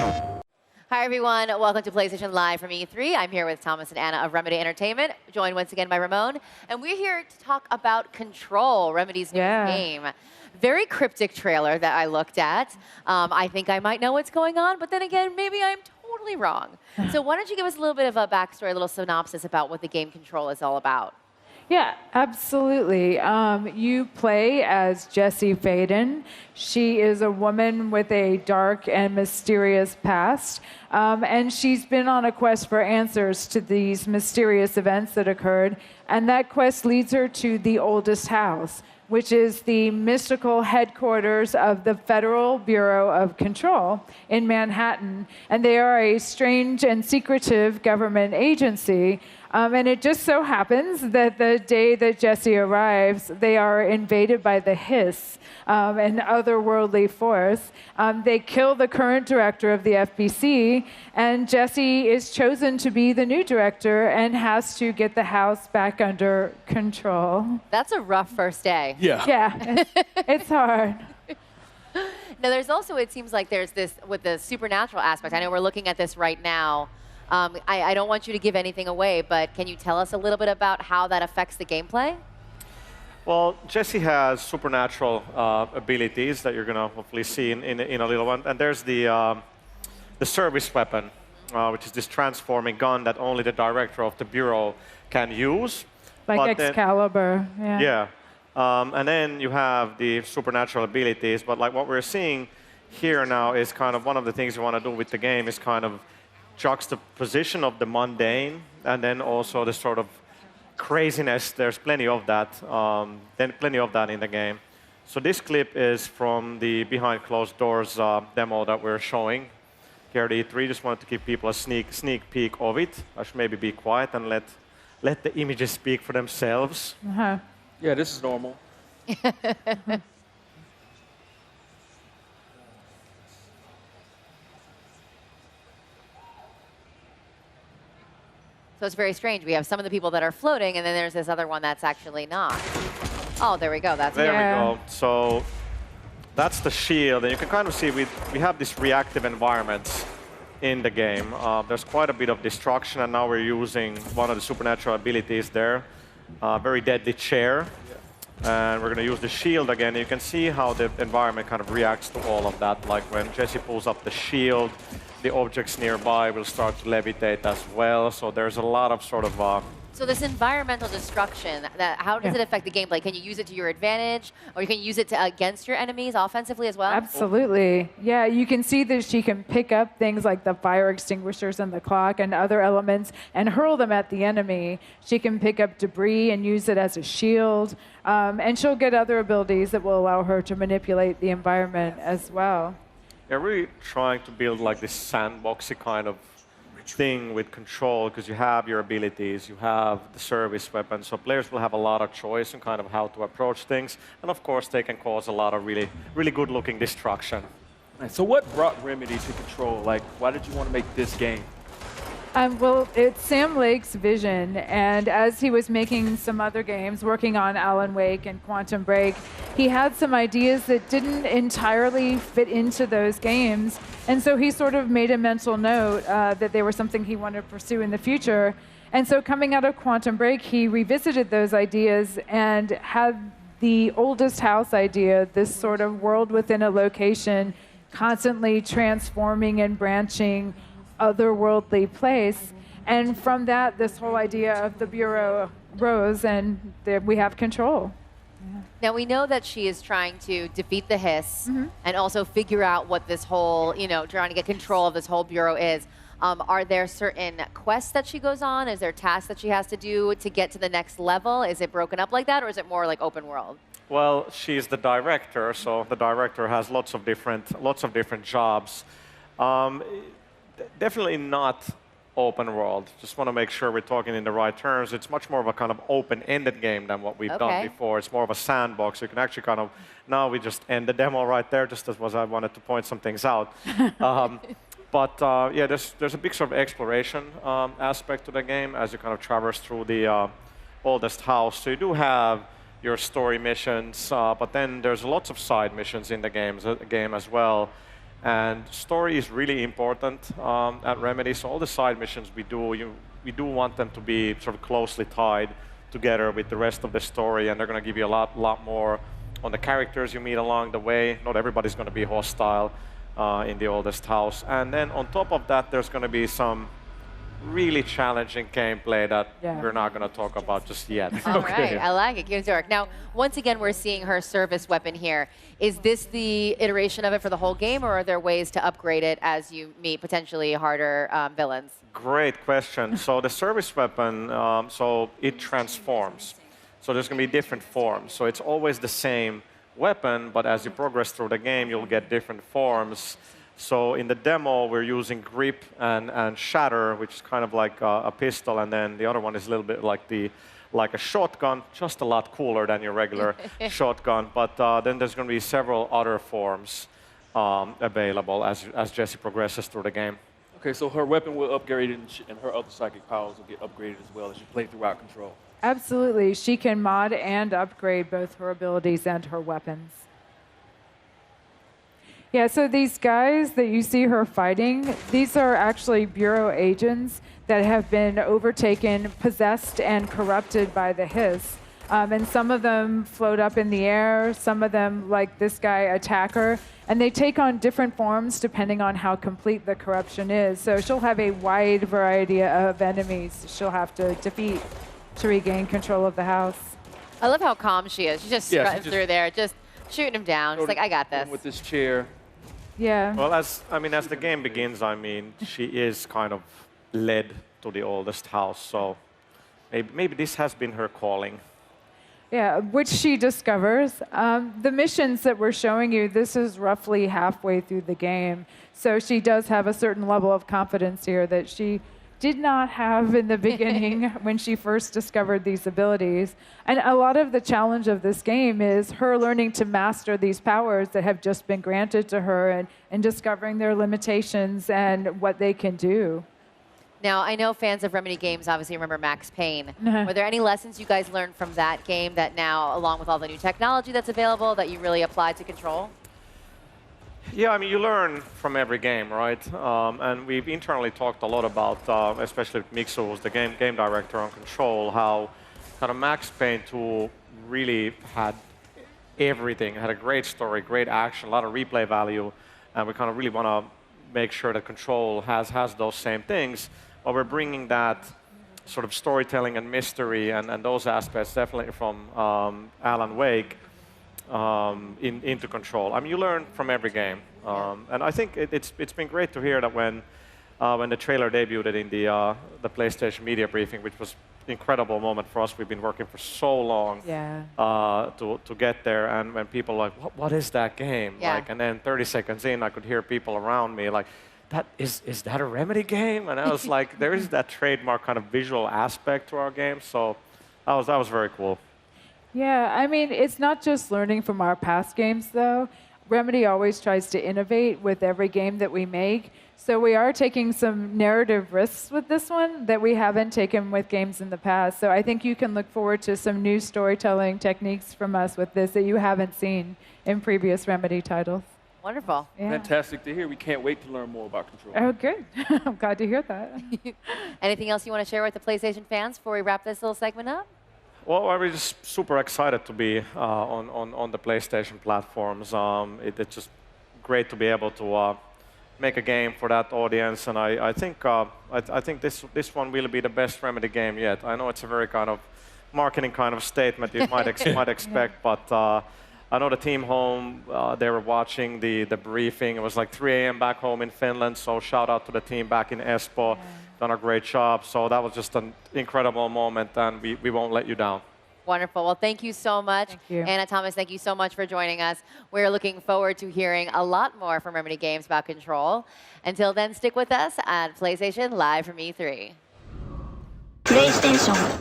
Hi, everyone. Welcome to PlayStation Live from E3. I'm here with Thomas and Anna of Remedy Entertainment, joined once again by Ramon. And we're here to talk about Control, Remedy's newest game. Very cryptic trailer that I looked at. I think I might know what's going on, but then again, maybe I'm totally wrong. So why don't you give us a little bit of a backstory, a little synopsis about what the game Control is all about? Yeah, absolutely. You play as Jessie Faden. She is a woman with a dark and mysterious past, and she's been on a quest for answers to these mysterious events that occurred, and that quest leads her to the oldest house, which is the mystical headquarters of the Federal Bureau of Control in Manhattan. And they are a strange and secretive government agency. And it just so happens that the day that Jessie arrives, they are invaded by the Hiss, an otherworldly force. They kill the current director of the FBC, and Jessie is chosen to be the new director and has to get the house back under control. That's a rough first day. Yeah, it's hard. Now, there's also, it seems like there's this, with the supernatural aspect, I know we're looking at this right now. I don't want you to give anything away, but can you tell us a little bit about how that affects the gameplay? Well, Jessie has supernatural abilities that you're going to hopefully see in a little one. And there's the service weapon, which is this transforming gun that only the director of the Bureau can use. Like Excalibur, Yeah. And then you have the supernatural abilities. But like what we're seeing here now is kind of one of the things you want to do with the game is kind of juxtaposition of the mundane and then also the sort of craziness. There's plenty of that. Plenty of that in the game. So this clip is from the behind closed doors demo that we're showing here at E3. Just wanted to give people a sneak peek of it. I should maybe be quiet and let the images speak for themselves. Yeah, this is normal. So it's very strange. We have some of the people that are floating, and then there's this other one that's actually not. Oh, there we go. There we go. So that's the shield. And you can kind of see we have these reactive environments in the game. There's quite a bit of destruction, and now we're using one of the supernatural abilities there. Very deadly chair. And we're going to use the shield again. You can see how the environment kind of reacts to all of that. Like when Jessie pulls up the shield, the objects nearby will start to levitate as well. So there's a lot of sort of... So this environmental destruction, how does it affect the gameplay? Can you use it to your advantage, or you can use it against your enemies offensively as well? Absolutely. Yeah, you can see that she can pick up things like the fire extinguishers and the clock and other elements and hurl them at the enemy. She can pick up debris and use it as a shield. And she'll get other abilities that will allow her to manipulate the environment as well. They're really trying to build like this sandboxy kind of thing with Control, because you have your abilities, you have the service weapon, so players will have a lot of choice in kind of how to approach things, and of course they can cause a lot of really good-looking destruction. So what brought Remedy to Control? Like, why did you want to make this game? Well, it's Sam Lake's vision, and as he was making some other games, working on Alan Wake and Quantum Break, he had some ideas that didn't entirely fit into those games, and so he sort of made a mental note that they were something he wanted to pursue in the future. And so coming out of Quantum Break, he revisited those ideas and had the oldest house idea, this sort of world within a location, constantly transforming and branching otherworldly place. And from that, this whole idea of the Bureau rose, and we have Control. Now, we know that she is trying to defeat the Hiss and also figure out what this whole, trying to get control of this whole Bureau is. Are there certain quests that she goes on? Is there tasks that she has to do to get to the next level? Is it broken up like that, or is it more like open world? Well, she's the director, so the director has lots of different jobs. Definitely not open world. Just want to make sure we're talking in the right terms. It's much more of a kind of open-ended game than what we've done before. It's more of a sandbox. You can actually kind of, now we just end the demo right there, just as was I wanted to point some things out. Yeah, there's a big sort of exploration aspect to the game as you kind of traverse through the oldest house. So you do have your story missions, but then there's lots of side missions in the game as well. And story is really important at Remedy. So all the side missions we do want them to be sort of closely tied together with the rest of the story, and they're going to give you a lot more on the characters you meet along the way. Not everybody's going to be hostile in the oldest house. And then on top of that, there's going to be some really challenging gameplay that we're not going to talk about just yet. All right, I like it. Games Dork. Now, once again, we're seeing her service weapon here. Is this the iteration of it for the whole game, or are there ways to upgrade it as you meet potentially harder villains? Great question. So the service weapon, so it transforms. So there's going to be different forms. So it's always the same weapon, but as you progress through the game, you'll get different forms. So in the demo, we're using grip and shatter, which is kind of like a pistol, and then the other one is a little bit like a shotgun, just a lot cooler than your regular shotgun. But then there's going to be several other forms available as Jessie progresses through the game. Okay, so her weapon will upgrade, and her other psychic powers will get upgraded as well as you play throughout Control. Absolutely. She can mod and upgrade both her abilities and her weapons. Yeah, so these guys that you see her fighting, these are actually Bureau agents that have been overtaken, possessed, and corrupted by the Hiss. And some of them float up in the air, some of them, like this guy, attack her. And they take on different forms depending on how complete the corruption is. So she'll have a wide variety of enemies she'll have to defeat to regain control of the house. I love how calm she is. She's just strutting through there, just shooting him down. She's like, I got this. With this chair. Yeah. Well, as the game begins, she is kind of led to the oldest house. So maybe this has been her calling. Yeah, which she discovers. The missions that we're showing you, this is roughly halfway through the game. So she does have a certain level of confidence here that she did not have in the beginning when she first discovered these abilities. And a lot of the challenge of this game is her learning to master these powers that have just been granted to her and discovering their limitations and what they can do. Now, I know fans of Remedy games obviously remember Max Payne. Were there any lessons you guys learned from that game that now, along with all the new technology that's available, that you really applied to Control? Yeah, you learn from every game, right? And we've internally talked a lot about, especially with Mixu, who's the game director on Control, how kind of Max Payne 2 really had everything. It had a great story, great action, a lot of replay value, and we kind of really want to make sure that Control has those same things. But we're bringing that sort of storytelling and mystery and those aspects definitely from Alan Wake into Control. You learn from every game. And I think it's been great to hear that when the trailer debuted in the PlayStation media briefing, which was an incredible moment for us. We've been working for so long to get there. And when people are like, what is that game? Yeah. And then 30 seconds in, I could hear people around me like, is that a Remedy game? And I was like, there is that trademark kind of visual aspect to our game. So that was very cool. Yeah, it's not just learning from our past games, though. Remedy always tries to innovate with every game that we make. So we are taking some narrative risks with this one that we haven't taken with games in the past. So I think you can look forward to some new storytelling techniques from us with this that you haven't seen in previous Remedy titles. Wonderful. Yeah. Fantastic to hear. We can't wait to learn more about Control. Oh, good. I'm glad to hear that. Anything else you want to share with the PlayStation fans before we wrap this little segment up? Well, we're just super excited to be on the PlayStation platforms. It's just great to be able to make a game for that audience, and I think this one will be the best Remedy game yet. I know it's a very kind of marketing kind of statement you might expect, but I know the team home, they were watching the briefing. It was like 3 a.m. back home in Finland, so shout out to the team back in Espoo. Done a great job. So that was just an incredible moment, and we won't let you down. Wonderful. Well, thank you so much. Thank you. Anna Thomas, thank you so much for joining us. We're looking forward to hearing a lot more from Remedy Games about Control. Until then, stick with us at PlayStation Live from E3. PlayStation